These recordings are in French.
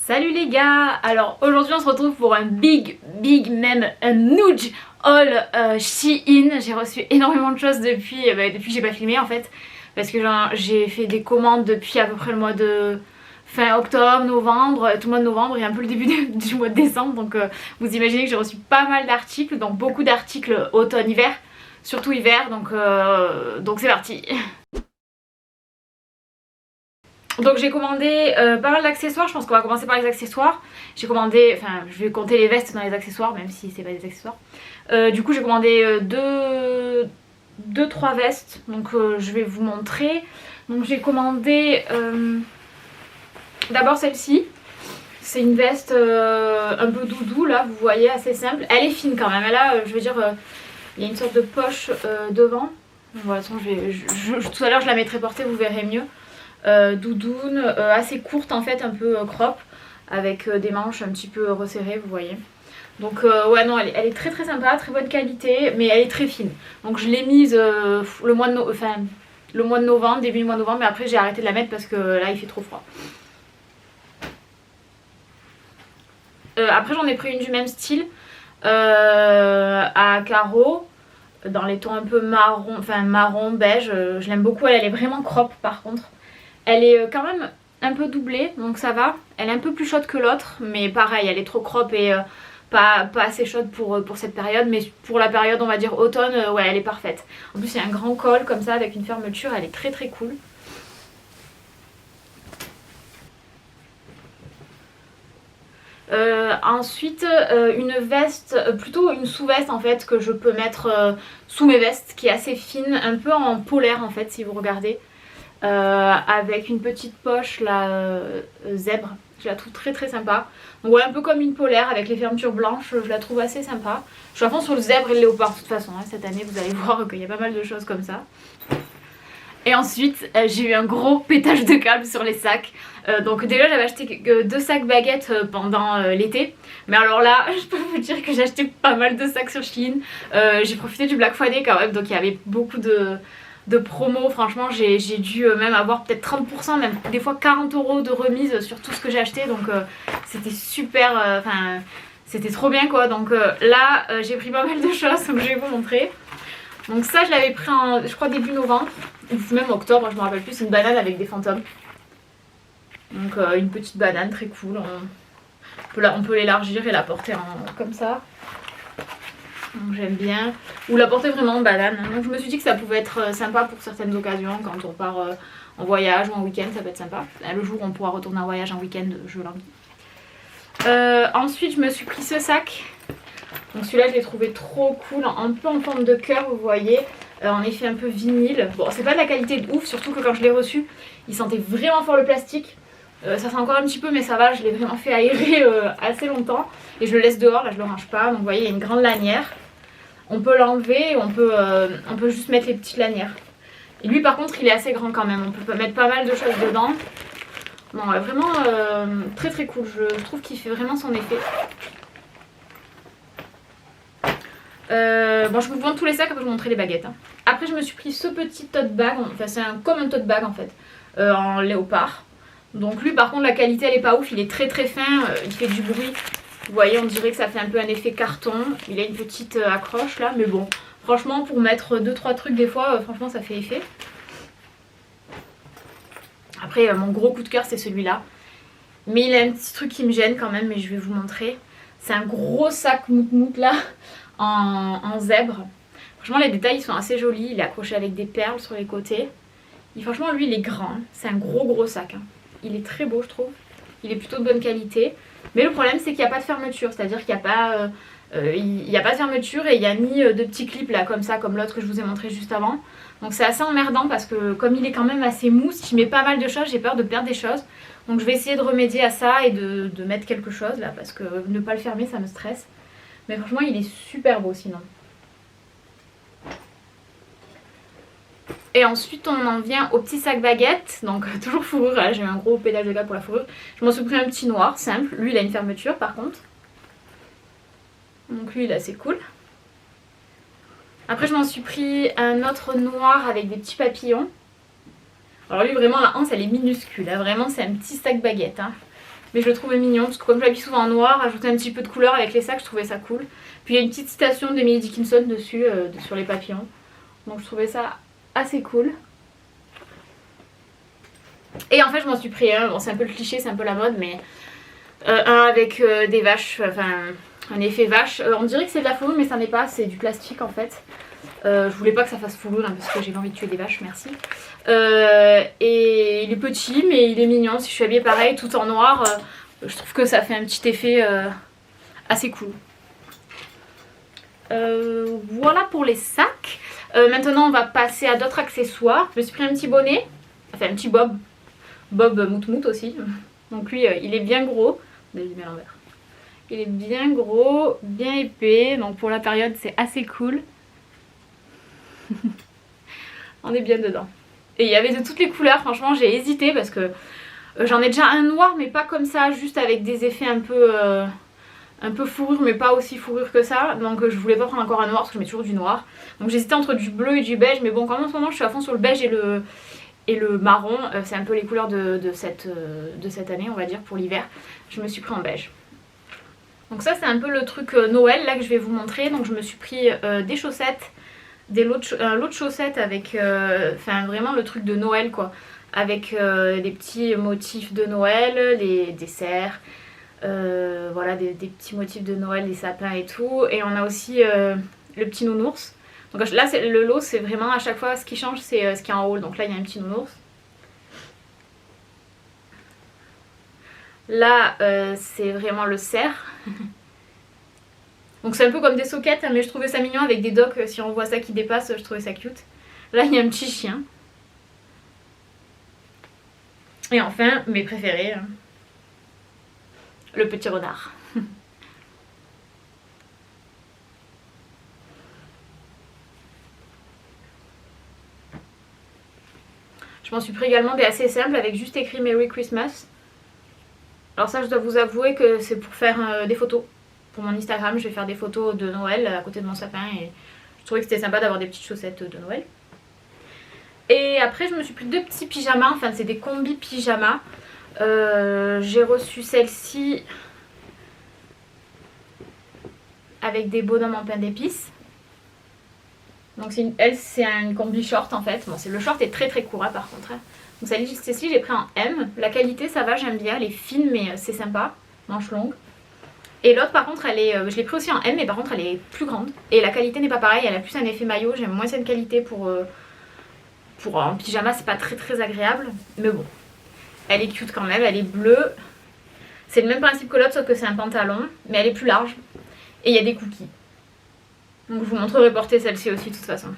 Salut les gars. Alors aujourd'hui on se retrouve pour un big même un huge haul Shein. J'ai reçu énormément de choses depuis que j'ai pas filmé en fait, parce que j'ai fait des commandes depuis à peu près le mois de fin octobre, novembre, tout le mois de novembre et un peu le début du mois de décembre. Donc vous imaginez que j'ai reçu pas mal d'articles, donc beaucoup d'articles automne-hiver, surtout hiver, donc c'est parti. Donc j'ai commandé pas mal d'accessoires, je pense qu'on va commencer par les accessoires. J'ai commandé, enfin je vais compter les vestes dans les accessoires même si c'est pas des accessoires. Du coup j'ai commandé 2-3 vestes, donc je vais vous montrer. Donc j'ai commandé d'abord celle-ci. C'est une veste un peu doudou là, vous voyez, assez simple. Elle est fine quand même, elle a, je veux dire, il y a une sorte de poche devant. Voilà, tout à l'heure je la mettrai portée, vous verrez mieux. Doudoune assez courte en fait, un peu crop, avec des manches un petit peu resserrées, vous voyez. Donc ouais, non, elle est très très sympa, très bonne qualité, mais elle est très fine. Donc je l'ai mise le mois de novembre, début du mois de novembre, mais après j'ai arrêté de la mettre parce que là il fait trop froid. Après j'en ai pris une du même style, à carreaux, dans les tons un peu marron, enfin marron, beige. Je l'aime beaucoup, elle est vraiment crop par contre. Elle est quand même un peu doublée, donc ça va. Elle est un peu plus chaude que l'autre, mais pareil, elle est trop crop et pas assez chaude pour cette période. Mais pour la période, on va dire automne, ouais, elle est parfaite. En plus, il y a un grand col comme ça avec une fermeture, elle est très très cool. Ensuite, une veste, plutôt une sous-veste en fait, que je peux mettre sous mes vestes, qui est assez fine, un peu en polaire en fait, si vous regardez. Avec une petite poche là, zèbre, je la trouve très très sympa. Donc ouais, un peu comme une polaire avec les fermetures blanches, je la trouve assez sympa. Je suis à fond sur le zèbre et le léopard de toute façon, hein. Cette année vous allez voir qu'il y a pas mal de choses comme ça. Et ensuite j'ai eu un gros pétage de câble sur les sacs. Donc déjà j'avais acheté 2 sacs baguettes pendant l'été. Mais alors là je peux vous dire que j'ai acheté pas mal de sacs sur Shein. J'ai profité du Black Friday quand même, donc il y avait beaucoup de promo. Franchement j'ai dû même avoir peut-être 30%, même des fois 40 € de remise sur tout ce que j'ai acheté. Donc c'était super, enfin c'était trop bien quoi. Donc là j'ai pris pas mal de choses, donc je vais vous montrer. Donc ça je l'avais pris en, je crois début novembre, ou même octobre, je me rappelle plus. C'est une banane avec des fantômes. Donc une petite banane très cool. On peut l'élargir et la porter comme ça. Donc j'aime bien. Ou la porter vraiment en banane. Donc je me suis dit que ça pouvait être sympa pour certaines occasions. Quand on part en voyage ou en week-end, ça peut être sympa. Le jour où on pourra retourner en voyage en week-end, je l'envie. Ensuite je me suis pris ce sac. Donc celui-là je l'ai trouvé trop cool, un peu en forme de cœur, vous voyez. En effet un peu vinyle. Bon, c'est pas de la qualité de ouf, surtout que quand je l'ai reçu, il sentait vraiment fort le plastique. Ça sent encore un petit peu, mais ça va, je l'ai vraiment fait aérer assez longtemps. Et je le laisse dehors, là je le range pas. Donc vous voyez, il y a une grande lanière. On peut l'enlever, on peut juste mettre les petites lanières. Et lui par contre il est assez grand quand même, on peut mettre pas mal de choses dedans. Non, vraiment très très cool, je trouve qu'il fait vraiment son effet. Bon, je vous montre tous les sacs, après je vous montrer les baguettes. Hein. Après je me suis pris ce petit tote bag, enfin c'est comme un tote bag en fait, en léopard. Donc lui par contre la qualité elle est pas ouf, il est très très fin, il fait du bruit. Vous voyez, on dirait que ça fait un peu un effet carton. Il a une petite accroche là, mais bon, franchement pour mettre 2-3 trucs des fois, franchement ça fait effet. Après mon gros coup de cœur c'est celui-là. Mais il a un petit truc qui me gêne quand même, mais je vais vous montrer. C'est un gros sac mout là, en zèbre. Franchement les détails ils sont assez jolis, il est accroché avec des perles sur les côtés. Et franchement lui il est grand, c'est un gros sac. Hein. Il est très beau je trouve, il est plutôt de bonne qualité. Mais le problème c'est qu'il n'y a pas de fermeture, c'est à dire qu'il n'y a pas de fermeture et il n'y a ni de petits clips là comme ça, comme l'autre que je vous ai montré juste avant. Donc c'est assez emmerdant parce que comme il est quand même assez mou, si je mets pas mal de choses, j'ai peur de perdre des choses. Donc je vais essayer de remédier à ça et de mettre quelque chose là, parce que ne pas le fermer ça me stresse. Mais franchement il est super beau sinon. Et ensuite on en vient au petit sac baguette, donc toujours fourrure, là j'ai eu un gros pédage de câble pour la fourrure. Je m'en suis pris un petit noir, simple, lui il a une fermeture par contre. Donc lui il est assez cool. Après je m'en suis pris un autre noir avec des petits papillons. Alors lui vraiment la hanse elle est minuscule, hein. Vraiment c'est un petit sac baguette. Hein. Mais je le trouvais mignon parce que comme je l'habille souvent en noir, ajouter un petit peu de couleur avec les sacs, je trouvais ça cool. Puis il y a une petite citation d'Emily Dickinson dessus, sur les papillons. Donc je trouvais ça assez cool. Et en fait je m'en suis pris un, bon c'est un peu le cliché, c'est un peu la mode, mais un avec des vaches, enfin un effet vache. On dirait que c'est de la fourrure mais ça n'est pas, c'est du plastique en fait. Je voulais pas que ça fasse fourrure hein, parce que j'ai pas envie de tuer des vaches, merci. Et il est petit mais il est mignon, si je suis habillée pareil tout en noir, je trouve que ça fait un petit effet assez cool. Voilà pour les sacs. Maintenant on va passer à d'autres accessoires. Je me suis pris un petit bonnet, enfin un petit bob mout aussi. Donc lui il est bien gros. Je l'ai mis à l'envers. Il est bien gros, bien épais, donc pour la période c'est assez cool. On est bien dedans. Et il y avait de toutes les couleurs, franchement j'ai hésité parce que j'en ai déjà un noir mais pas comme ça, juste avec des effets un peu fourrure mais pas aussi fourrure que ça. Donc je voulais pas prendre encore un noir parce que je mets toujours du noir. Donc j'hésitais entre du bleu et du beige, mais bon comme en ce moment je suis à fond sur le beige et le marron, c'est un peu les couleurs de cette année on va dire pour l'hiver. Je me suis pris en beige. Donc ça c'est un peu le truc Noël là que je vais vous montrer. Donc je me suis pris des chaussettes, un lot de chaussettes avec enfin vraiment le truc de Noël quoi. Avec des petits motifs de Noël, des cerfs, voilà des petits motifs de Noël, des sapins et tout. Et on a aussi le petit nounours. Donc là le lot c'est vraiment à chaque fois ce qui change c'est ce qui est en haut. Donc là il y a un petit nounours. Là c'est vraiment le cerf. Donc c'est un peu comme des sockets mais je trouvais ça mignon avec des docks, si on voit ça qui dépasse je trouvais ça cute. Là il y a un petit chien. Et enfin mes préférés, le petit renard. Je m'en suis pris également des assez simples avec juste écrit Merry Christmas. Alors ça je dois vous avouer que c'est pour faire des photos. Pour mon Instagram je vais faire des photos de Noël à côté de mon sapin et je trouvais que c'était sympa d'avoir des petites chaussettes de Noël. Et après je me suis pris deux petits pyjamas, enfin c'est des combis pyjamas. J'ai reçu celle-ci avec des bonhommes en pain d'épices. Donc elle c'est un combi short en fait. Bon le short est très très court hein, par contre. Donc celle-ci j'ai pris en M. La qualité ça va, j'aime bien, elle est fine mais c'est sympa, manche longue. Et l'autre par contre elle est, je l'ai pris aussi en M mais par contre elle est plus grande. Et la qualité n'est pas pareille, elle a plus un effet maillot, j'aime moins cette qualité pour en pyjama c'est pas très très agréable. Mais bon, elle est cute quand même, elle est bleue. C'est le même principe que l'autre sauf que c'est un pantalon mais elle est plus large. Et il y a des cookies. Donc je vous montrerai porter celle-ci aussi de toute façon.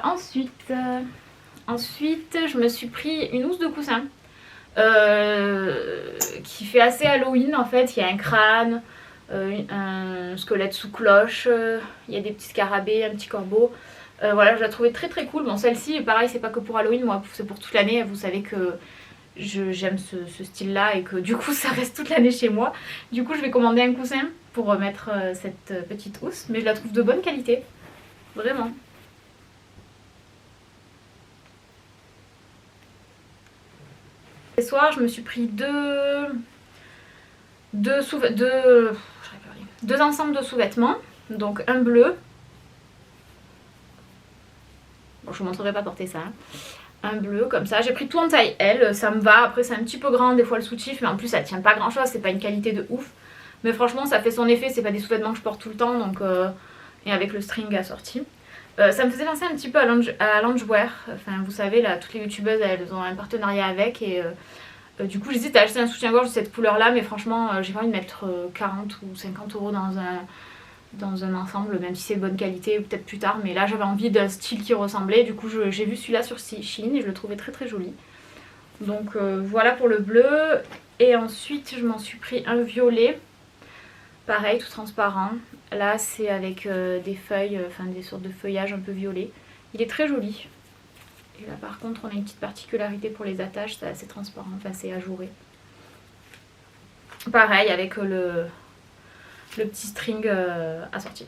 Ensuite je me suis pris une housse de coussin qui fait assez Halloween en fait. Il y a un crâne, un squelette sous cloche, il y a des petits scarabées, un petit corbeau. Voilà, je la trouvais très très cool. Bon celle-ci pareil c'est pas que pour Halloween, moi c'est pour toute l'année. Vous savez que j'aime ce style là et que du coup ça reste toute l'année chez moi. Du coup je vais commander un coussin pour mettre cette petite housse, mais je la trouve de bonne qualité, vraiment. Ce soir je me suis pris deux ensembles de sous-vêtements, donc un bleu, bon je vous montrerai pas porter ça, hein. Un bleu comme ça, j'ai pris tout en taille L, ça me va, après c'est un petit peu grand des fois le soutif, mais en plus ça tient pas grand chose, c'est pas une qualité de ouf, mais franchement ça fait son effet, c'est pas des sous-vêtements que je porte tout le temps, donc et avec le string assorti. Ça me faisait penser un petit peu à Loungewear, enfin vous savez là, toutes les youtubeuses elles ont un partenariat avec et du coup j'hésite à acheter un soutien-gorge de cette couleur là, mais franchement j'ai pas envie de mettre 40 ou 50 € dans un ensemble, même si c'est de bonne qualité, peut-être plus tard, mais là j'avais envie d'un style qui ressemblait, du coup j'ai vu celui-là sur Shein et je le trouvais très très joli. Donc voilà pour le bleu. Et ensuite je m'en suis pris un violet, pareil tout transparent, là c'est avec des feuilles, enfin des sortes de feuillage un peu violet, il est très joli. Et là par contre on a une petite particularité pour les attaches, c'est assez transparent, enfin c'est ajouré. Pareil avec le petit string assorti.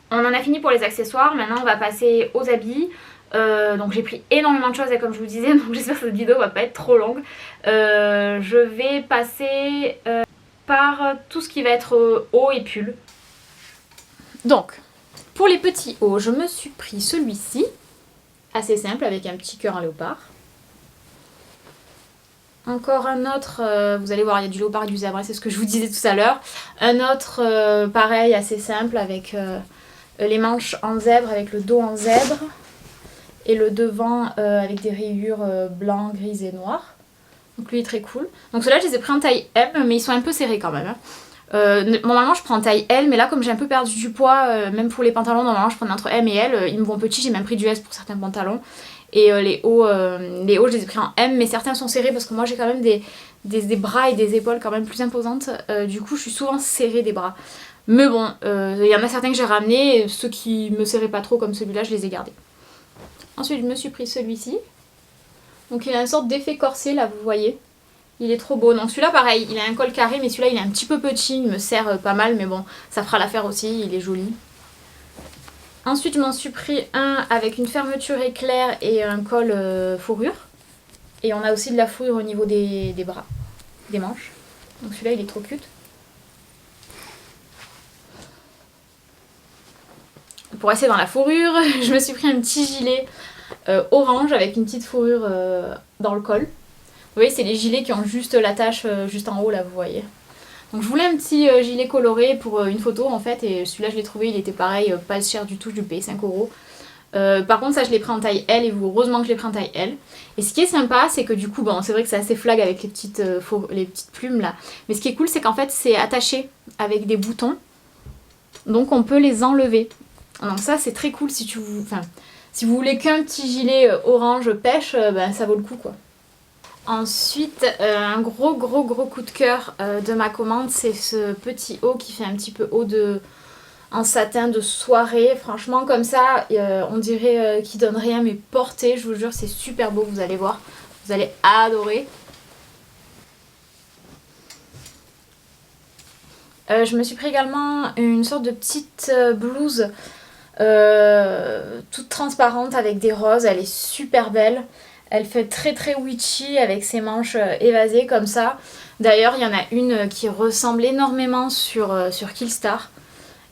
On en a fini pour les accessoires, maintenant on va passer aux habits. Donc j'ai pris énormément de choses et comme je vous disais, donc j'espère que cette vidéo va pas être trop longue. Je vais passer par tout ce qui va être haut et pull. Donc pour les petits hauts, je me suis pris celui-ci, assez simple avec un petit cœur en léopard. Encore un autre, vous allez voir, il y a du léopard et du zèbre, c'est ce que je vous disais tout à l'heure. Un autre pareil, assez simple avec les manches en zèbre, avec le dos en zèbre. Et le devant avec des rayures blanc, gris et noir. Donc lui est très cool. Donc ceux-là je les ai pris en taille M, mais ils sont un peu serrés quand même. Normalement je prends en taille L, mais là comme j'ai un peu perdu du poids, même pour les pantalons, normalement je prends entre M et L. Ils me vont petits, j'ai même pris du S pour certains pantalons. Et les hauts je les ai pris en M, mais certains sont serrés parce que moi j'ai quand même des bras et des épaules quand même plus imposantes. Du coup je suis souvent serrée des bras. Mais bon, il y en a certains que j'ai ramenés, et ceux qui me serraient pas trop comme celui-là je les ai gardés. Ensuite je me suis pris celui-ci. Donc il a une sorte d'effet corsé là, vous voyez. Il est trop beau. Donc celui-là pareil, il a un col carré mais celui-là il est un petit peu petit, il me sert pas mal mais bon, ça fera l'affaire aussi, il est joli. Ensuite je m'en suis pris un avec une fermeture éclair et un col fourrure. Et on a aussi de la fourrure au niveau des bras, des manches. Donc celui-là il est trop cute. Pour rester dans la fourrure, je me suis pris un petit gilet orange avec une petite fourrure dans le col. Vous voyez, c'est les gilets qui ont juste l'attache juste en haut là, vous voyez. Donc je voulais un petit gilet coloré pour une photo en fait, et celui-là je l'ai trouvé, il était pareil, pas cher du tout, je l'ai payé 5 €. Par contre ça je l'ai pris en taille L, et heureusement que je l'ai pris en taille L. Et ce qui est sympa c'est que du coup, bon c'est vrai que c'est assez flag avec les petites plumes là, mais ce qui est cool c'est qu'en fait c'est attaché avec des boutons, donc on peut les enlever. Donc ça c'est très cool si si vous voulez qu'un petit gilet orange pêche, ben ça vaut le coup quoi. Ensuite, un gros coup de cœur de ma commande, c'est ce petit haut qui fait un petit peu haut en satin de soirée. Franchement comme ça, on dirait qu'il donne rien mais porté, je vous jure c'est super beau, vous allez voir, vous allez adorer. Je me suis pris également une sorte de petite blouse toute transparente avec des roses, elle est super belle. Elle fait très witchy avec ses manches évasées comme ça. D'ailleurs il y en a une qui ressemble énormément sur Killstar.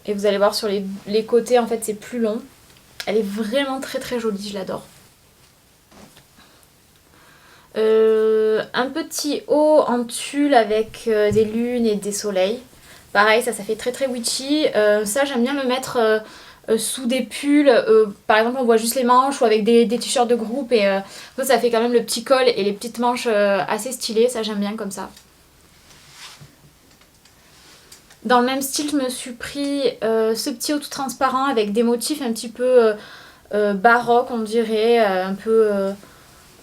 Et vous allez voir sur les côtés en fait c'est plus long. Elle est vraiment très jolie, je l'adore. Un petit haut en tulle avec des lunes et des soleils. Pareil ça fait très witchy. Ça j'aime bien le mettre sous des pulls, par exemple on voit juste les manches, ou avec des t-shirts de groupe, et ça fait quand même le petit col et les petites manches assez stylées, ça j'aime bien comme ça. Dans le même style je me suis pris ce petit haut tout transparent avec des motifs un petit peu baroques on dirait, un peu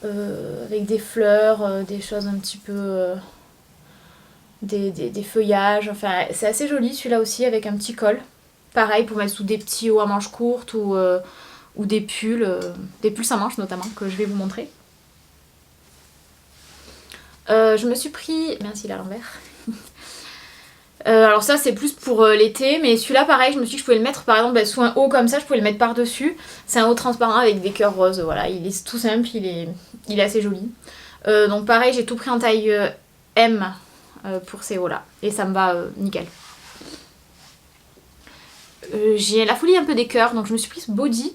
avec des fleurs, des choses un petit peu... des feuillages, enfin c'est assez joli celui-là aussi avec un petit col. Pareil pour mettre sous des petits hauts à manches courtes ou des pulls sans manches notamment que je vais vous montrer. Je me suis pris... Mince, il est à l'envers. Alors ça c'est plus pour l'été, mais celui-là pareil je me suis dit que je pouvais le mettre par exemple sous un haut comme ça, je pouvais le mettre par dessus. C'est un haut transparent avec des cœurs roses, voilà, il est tout simple, il est assez joli. Donc pareil j'ai tout pris en taille M pour ces hauts là, et ça me va nickel. J'ai la folie un peu des cœurs, donc je me suis pris ce body,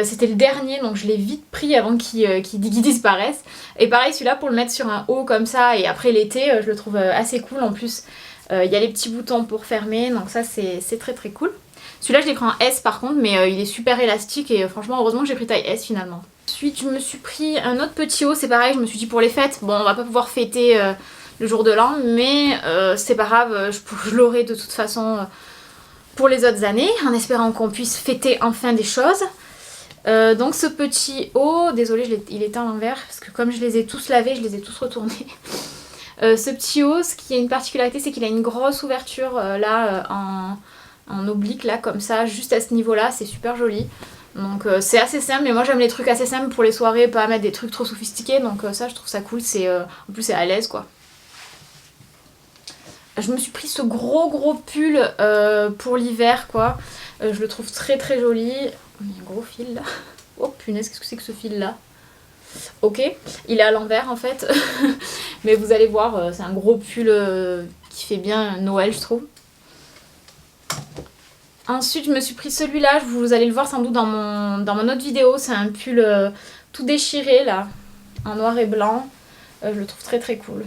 c'était le dernier donc je l'ai vite pris avant qu'il disparaisse. Et pareil celui-là pour le mettre sur un haut comme ça et après l'été je le trouve assez cool. En plus il y a les petits boutons pour fermer, donc ça c'est très cool. Celui-là je l'ai pris en S par contre, mais il est super élastique et franchement heureusement que j'ai pris taille S finalement. Ensuite je me suis pris un autre petit haut, c'est pareil, je me suis dit pour les fêtes, bon on va pas pouvoir fêter le jour de l'an, mais c'est pas grave, je l'aurai de toute façon pour les autres années, en espérant qu'on puisse fêter enfin des choses. Donc ce petit haut, désolée il était à l'envers, parce que comme je les ai tous lavés, je les ai tous retournés. Ce petit haut, ce qui a une particularité, c'est qu'il a une grosse ouverture là en oblique, là comme ça, juste à ce niveau là, c'est super joli. Donc c'est assez simple, mais moi j'aime les trucs assez simples pour les soirées, pas mettre des trucs trop sophistiqués, donc ça je trouve ça cool, en plus c'est à l'aise quoi. Je me suis pris ce gros pull pour l'hiver quoi, je le trouve très joli. Il y a un gros fil là. Oh punaise, qu'est-ce que c'est que ce fil là? Ok, il est à l'envers en fait. Mais vous allez voir, c'est un gros pull qui fait bien Noël je trouve. Ensuite je me suis pris celui-là, vous allez le voir sans doute dans mon autre vidéo. C'est un pull tout déchiré là, en noir et blanc. Je le trouve très très cool.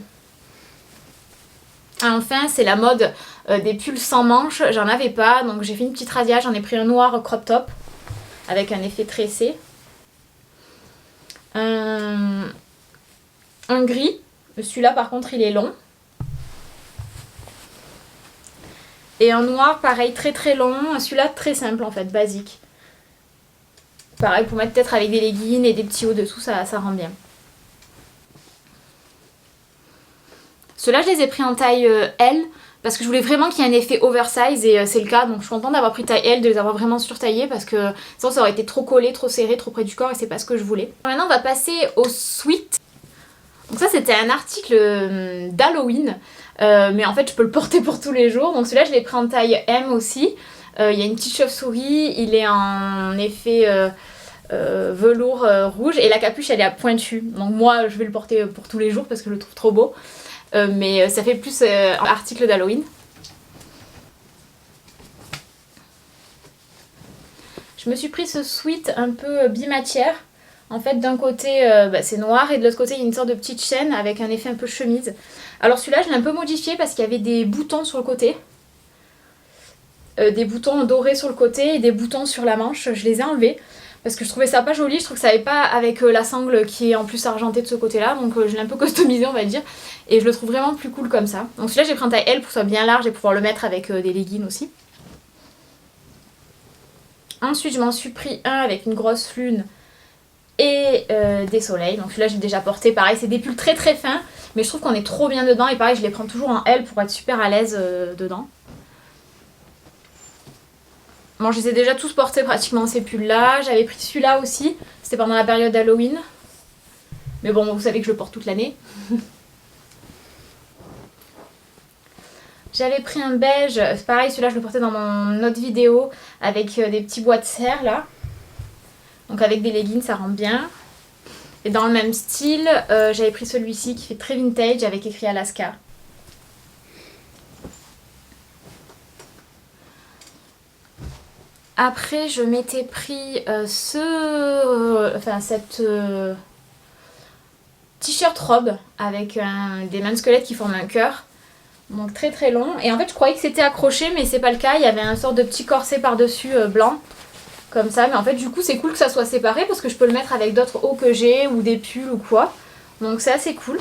Enfin c'est la mode des pulls sans manches, j'en avais pas. Donc j'ai fait une petite radia, j'en ai pris un noir crop top avec un effet tressé. Un gris, celui-là par contre il est long. Et un noir pareil très très long, celui-là très simple en fait, basique. Pareil pour mettre peut-être avec des leggings et des petits hauts dessous, ça rend bien. Ceux-là je les ai pris en taille L parce que je voulais vraiment qu'il y ait un effet oversize et c'est le cas. Donc je suis contente d'avoir pris taille L, de les avoir vraiment surtaillés parce que sinon ça aurait été trop collé, trop serré, trop près du corps et c'est pas ce que je voulais. Maintenant on va passer au sweat. Donc ça c'était un article d'Halloween. Mais en fait je peux le porter pour tous les jours. Donc celui-là je l'ai pris en taille M aussi. Il y a une petite chauve-souris, il est en effet velours rouge et la capuche elle est à pointu. Donc moi je vais le porter pour tous les jours parce que je le trouve trop beau. Mais ça fait plus article d'Halloween. Je me suis pris ce sweat un peu bimatière. En fait d'un côté c'est noir et de l'autre côté il y a une sorte de petite chaîne avec un effet un peu chemise. Alors celui-là je l'ai un peu modifié parce qu'il y avait des boutons sur le côté. Des boutons dorés sur le côté et des boutons sur la manche. Je les ai enlevés parce que je trouvais ça pas joli. Je trouve que ça n'allait pas avec la sangle qui est en plus argentée de ce côté-là. Donc je l'ai un peu customisé on va dire. Et je le trouve vraiment plus cool comme ça. Donc celui-là j'ai pris en taille L pour que ce soit bien large et pouvoir le mettre avec des leggings aussi. Ensuite je m'en suis pris un avec une grosse lune et des soleils. Donc celui-là j'ai déjà porté. Pareil c'est des pulls très très fins. Mais je trouve qu'on est trop bien dedans. Et pareil je les prends toujours en L pour être super à l'aise dedans. Bon, je les ai déjà tous portés pratiquement ces pulls là. J'avais pris celui-là aussi. C'était pendant la période d'Halloween. Mais bon, vous savez que je le porte toute l'année. J'avais pris un beige. Pareil, celui-là je le portais dans mon autre vidéo. Avec des petits bois de serre là. Donc avec des leggings, ça rend bien. Et dans le même style, j'avais pris celui-ci qui fait très vintage avec écrit Alaska. Après, je m'étais pris cette t-shirt robe avec des mains de squelette qui forment un cœur. Donc très très long. Et en fait, je croyais que c'était accroché, mais c'est pas le cas. Il y avait un sorte de petit corset par-dessus blanc. Comme ça. Mais en fait, du coup, c'est cool que ça soit séparé parce que je peux le mettre avec d'autres hauts que j'ai ou des pulls ou quoi. Donc c'est assez cool.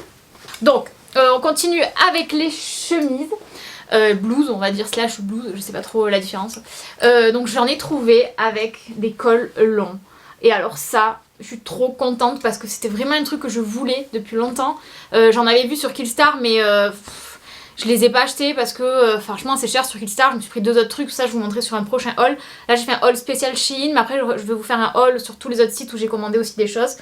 Donc, on continue avec les chemises. Blouse on va dire, slash blouse, je sais pas trop la différence. Donc j'en ai trouvé avec des cols longs. Et alors ça, je suis trop contente parce que c'était vraiment un truc que je voulais depuis longtemps. J'en avais vu sur Killstar mais je les ai pas achetés parce que franchement c'est cher sur Killstar. Je me suis pris 2 autres trucs, ça je vous montrerai sur un prochain haul. Là j'ai fait un haul spécial Shein, mais après je vais vous faire un haul sur tous les autres sites où j'ai commandé aussi des choses.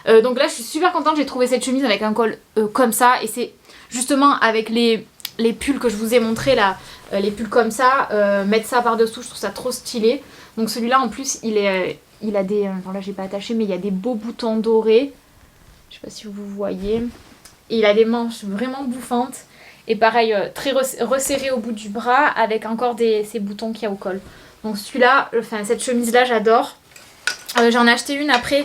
Donc là je suis super contente, j'ai trouvé cette chemise avec un col comme ça. Et c'est justement avec les pulls que je vous ai montré là, les pulls comme ça, mettre ça par dessous, je trouve ça trop stylé. Donc celui-là en plus il a des, enfin là j'ai pas attaché mais il y a des beaux boutons dorés, je sais pas si vous voyez, et il a des manches vraiment bouffantes et pareil très resserré au bout du bras avec encore ces boutons qu'il y a au col. Donc celui-là, enfin cette chemise là j'adore. J'en ai acheté une après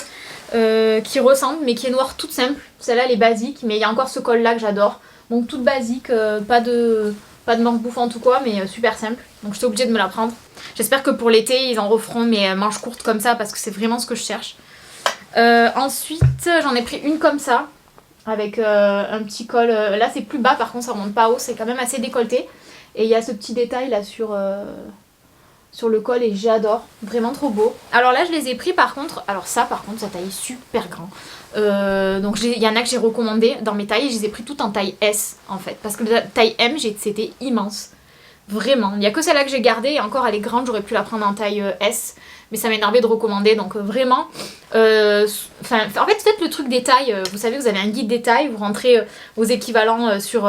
qui ressemble mais qui est noire toute simple, celle-là elle est basique mais il y a encore ce col là que j'adore. Donc toute basique, pas de manche bouffante ou quoi, mais super simple. Donc j'étais obligée de me la prendre. J'espère que pour l'été, ils en referont mes manches courtes comme ça parce que c'est vraiment ce que je cherche. Ensuite, j'en ai pris une comme ça, avec un petit col. Là, c'est plus bas, par contre, ça remonte pas haut, c'est quand même assez décolleté. Et il y a ce petit détail là sur le col et j'adore, vraiment trop beau. Alors là je les ai pris par contre, alors ça par contre sa taille est super grand. Donc il y en a que j'ai recommandé dans mes tailles, je les ai pris toutes en taille S en fait. Parce que la taille M c'était immense, vraiment. Il n'y a que celle-là que j'ai gardée et encore elle est grande, j'aurais pu la prendre en taille S. mais ça m'énervait de recommander, donc vraiment, en fait faites le truc des tailles, vous savez vous avez un guide des tailles, vous rentrez vos équivalents sur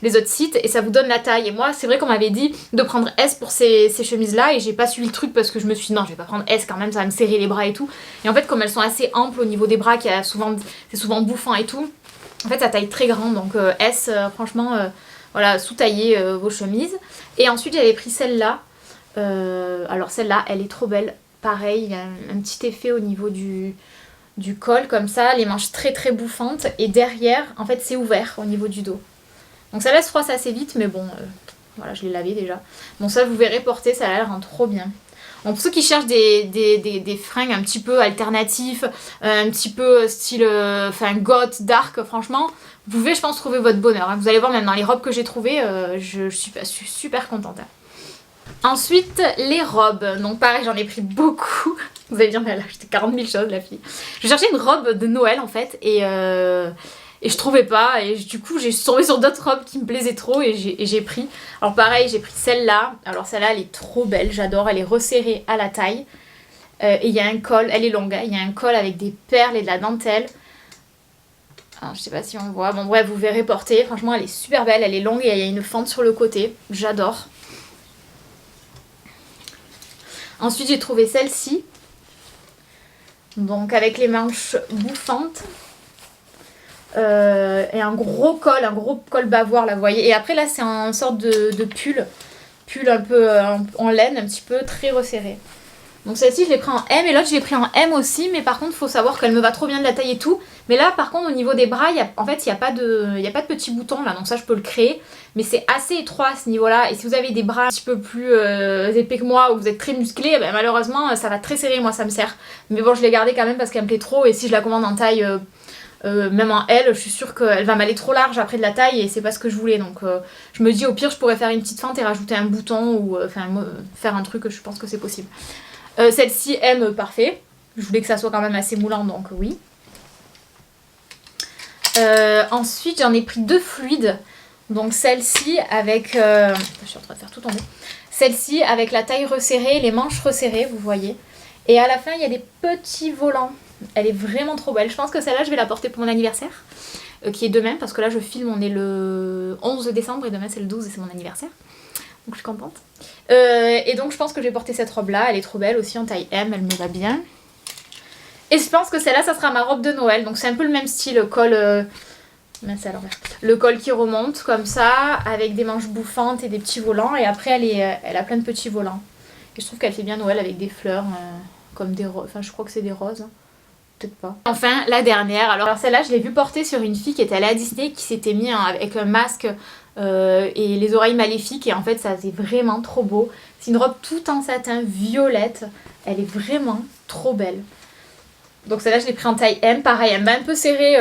les autres sites et ça vous donne la taille. Et moi c'est vrai qu'on m'avait dit de prendre S pour ces chemises là et j'ai pas suivi le truc parce que je me suis dit non je vais pas prendre S quand même, ça va me serrer les bras et tout. Et en fait comme elles sont assez amples au niveau des bras, c'est souvent bouffant et tout, en fait ça taille très grand, donc S franchement voilà, sous-taillez vos chemises. Et ensuite j'avais pris celle-là. Alors celle-là, elle est trop belle. Pareil, il y a un petit effet au niveau du col comme ça. Les manches très très bouffantes. Et derrière, en fait, c'est ouvert au niveau du dos. Donc ça laisse froisse assez vite, mais bon, voilà, je l'ai lavé déjà. Bon, ça vous verrez porter, ça a l'air trop bien. Donc pour ceux qui cherchent des fringues un petit peu alternatifs, un petit peu style goth, dark, franchement, vous pouvez je pense trouver votre bonheur. Hein. Vous allez voir même dans les robes que j'ai trouvées, je suis super contente. Hein. Ensuite les robes, donc pareil j'en ai pris beaucoup. Vous allez dire mais elle a acheté 40 000 choses la fille. Je cherchais une robe de Noël en fait et je trouvais pas et du coup j'ai tombé sur d'autres robes qui me plaisaient trop et j'ai pris. Alors pareil j'ai pris celle-là, alors celle-là elle est trop belle, j'adore, elle est resserrée à la taille et il y a un col, elle est longue, hein, il y a un col avec des perles et de la dentelle. Alors, je sais pas si on voit, bon bref vous verrez porter, franchement elle est super belle, elle est longue et il y a une fente sur le côté, j'adore. Ensuite j'ai trouvé celle-ci, donc avec les manches bouffantes. Et un gros col bavoir là vous voyez, et après là c'est une sorte de pull un peu en laine, un petit peu très resserré. Donc celle-ci je l'ai pris en M et l'autre je l'ai pris en M aussi, mais par contre faut savoir qu'elle me va trop bien de la taille et tout. Mais là par contre au niveau des bras, en fait il n'y a pas de petits boutons là, donc ça je peux le créer. Mais c'est assez étroit à ce niveau là, et si vous avez des bras un petit peu plus épais que moi ou vous êtes très musclé, ben, malheureusement ça va très serrer, moi ça me sert. Mais bon je l'ai gardée quand même parce qu'elle me plaît trop, et si je la commande en taille même en L, je suis sûre qu'elle va m'aller trop large après de la taille et c'est pas ce que je voulais. Donc je me dis au pire je pourrais faire une petite fente et rajouter un bouton ou faire un truc, je pense que c'est possible. Celle-ci M, parfait. Je voulais que ça soit quand même assez moulant, donc oui. Ensuite j'en ai pris deux fluides. Donc celle-ci avec... je suis en train de faire tout tomber. Celle-ci avec la taille resserrée, les manches resserrées, vous voyez. Et à la fin il y a des petits volants. Elle est vraiment trop belle. Je pense que celle-là je vais la porter pour mon anniversaire, qui est demain, parce que là je filme, on est le 11 décembre et demain c'est le 12 et c'est mon anniversaire. Donc je suis contente. Et donc je pense que je vais porter cette robe là, elle est trop belle aussi en taille M, elle me va bien. Et je pense que celle-là ça sera ma robe de Noël, donc c'est un peu le même style, col... mince, à l'envers. Le col qui remonte comme ça, avec des manches bouffantes et des petits volants, et après elle a plein de petits volants. Et je trouve qu'elle fait bien Noël avec des fleurs, comme des roses, enfin je crois que c'est des roses. Peut-être pas. Enfin, la dernière. Alors celle-là, je l'ai vue porter sur une fille qui était allée à Disney, qui s'était mis avec un masque et les oreilles maléfiques. Et en fait, ça faisait vraiment trop beau. C'est une robe tout en satin violette. Elle est vraiment trop belle. Donc celle-là, je l'ai pris en taille M. Pareil, elle m'a un peu serrée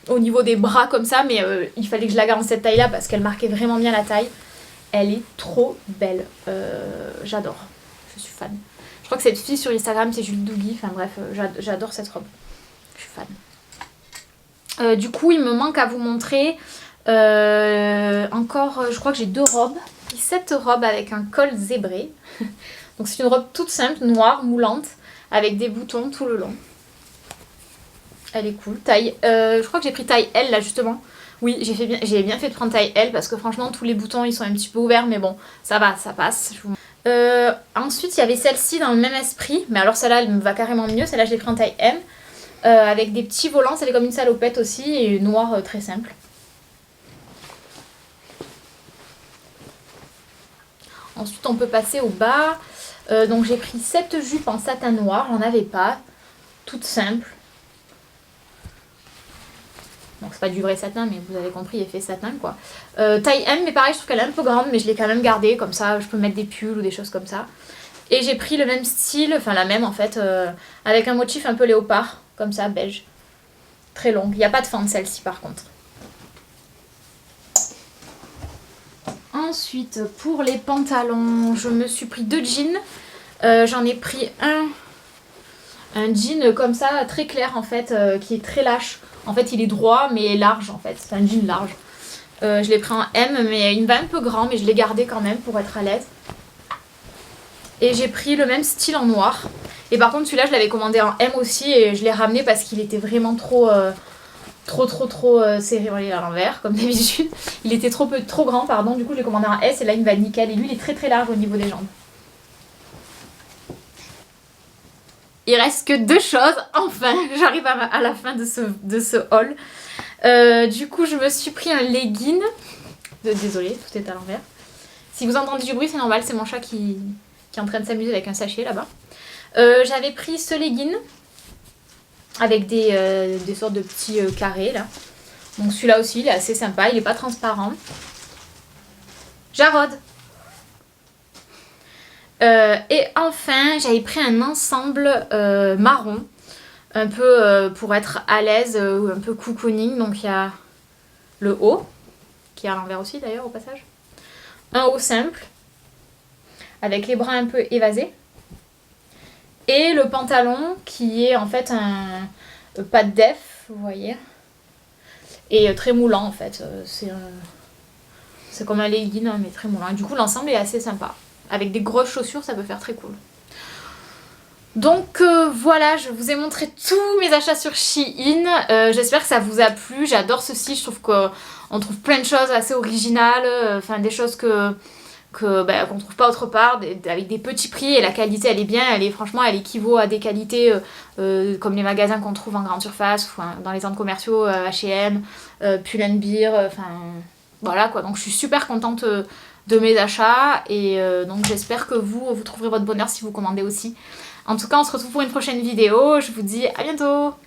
au niveau des bras comme ça. Mais il fallait que je la garde en cette taille-là parce qu'elle marquait vraiment bien la taille. Elle est trop belle. J'adore. Je suis fan. Je crois que cette fille sur Instagram c'est Julie Dougy, enfin bref, j'adore cette robe, je suis fan. Du coup il me manque à vous montrer encore, je crois que j'ai deux robes. Cette robe avec un col zébré, donc c'est une robe toute simple, noire, moulante, avec des boutons tout le long. Elle est cool, taille, je crois que j'ai pris taille L là justement. Oui, j'ai bien fait de prendre taille L parce que franchement tous les boutons ils sont un petit peu ouverts, mais bon ça va, ça passe. Ensuite il y avait celle-ci dans le même esprit, mais alors celle-là elle me va carrément mieux. Celle-là je l'ai pris en taille M avec des petits volants, c'est comme une salopette aussi, et noir très simple. Ensuite on peut passer au bas. Donc j'ai pris cette jupe en satin noir, j'en avais pas, toute simple. Donc c'est pas du vrai satin, mais vous avez compris, effet satin quoi. Taille M, mais pareil je trouve qu'elle est un peu grande, mais je l'ai quand même gardée, comme ça je peux mettre des pulls ou des choses comme ça. Et j'ai pris le même style, enfin la même en fait, avec un motif un peu léopard, comme ça, beige. Très longue, il n'y a pas de fente celle-ci par contre. Ensuite pour les pantalons, je me suis pris deux jeans. J'en ai pris un jean comme ça, très clair en fait, qui est très lâche. En fait il est droit mais large en fait, c'est un jean large. Je l'ai pris en M, mais il me va un peu grand, mais je l'ai gardé quand même pour être à l'aise. Et j'ai pris le même style en noir. Et par contre celui-là je l'avais commandé en M aussi et je l'ai ramené parce qu'il était vraiment trop serré. Il est à l'envers comme d'habitude. Il était trop grand pardon, du coup je l'ai commandé en S et là il me va nickel. Et lui il est très large au niveau des jambes. Il reste que 2 choses, enfin j'arrive à la fin de ce haul. Du coup je me suis pris un legging. Désolée, tout est à l'envers. Si vous entendez du bruit c'est normal, c'est mon chat qui est en train de s'amuser avec un sachet là-bas. J'avais pris ce legging avec des sortes de petits carrés là. Donc celui-là aussi il est assez sympa, il n'est pas transparent. Jarod. Et enfin j'avais pris un ensemble marron. Un peu pour être à l'aise, un peu cocooning. Donc il y a le haut, qui est à l'envers aussi d'ailleurs au passage. Un haut simple, avec les bras un peu évasés. Et le pantalon qui est en fait un pas de def, vous voyez. Et très moulant en fait. C'est comme un legging hein, mais très moulant. Et du coup l'ensemble est assez sympa. Avec des grosses chaussures ça peut faire très cool. Donc voilà, je vous ai montré tous mes achats sur Shein. J'espère que ça vous a plu. J'adore ce site, je trouve qu'on trouve plein de choses assez originales. Enfin des choses qu'on trouve pas autre part, avec des petits prix et la qualité elle est bien, franchement elle équivaut à des qualités comme les magasins qu'on trouve en grande surface, ou dans les centres commerciaux, H&M, Pull & Bear, enfin voilà quoi. Donc je suis super contente de mes achats et donc j'espère que vous trouverez votre bonheur si vous commandez aussi. En tout cas on se retrouve pour une prochaine vidéo, je vous dis à bientôt.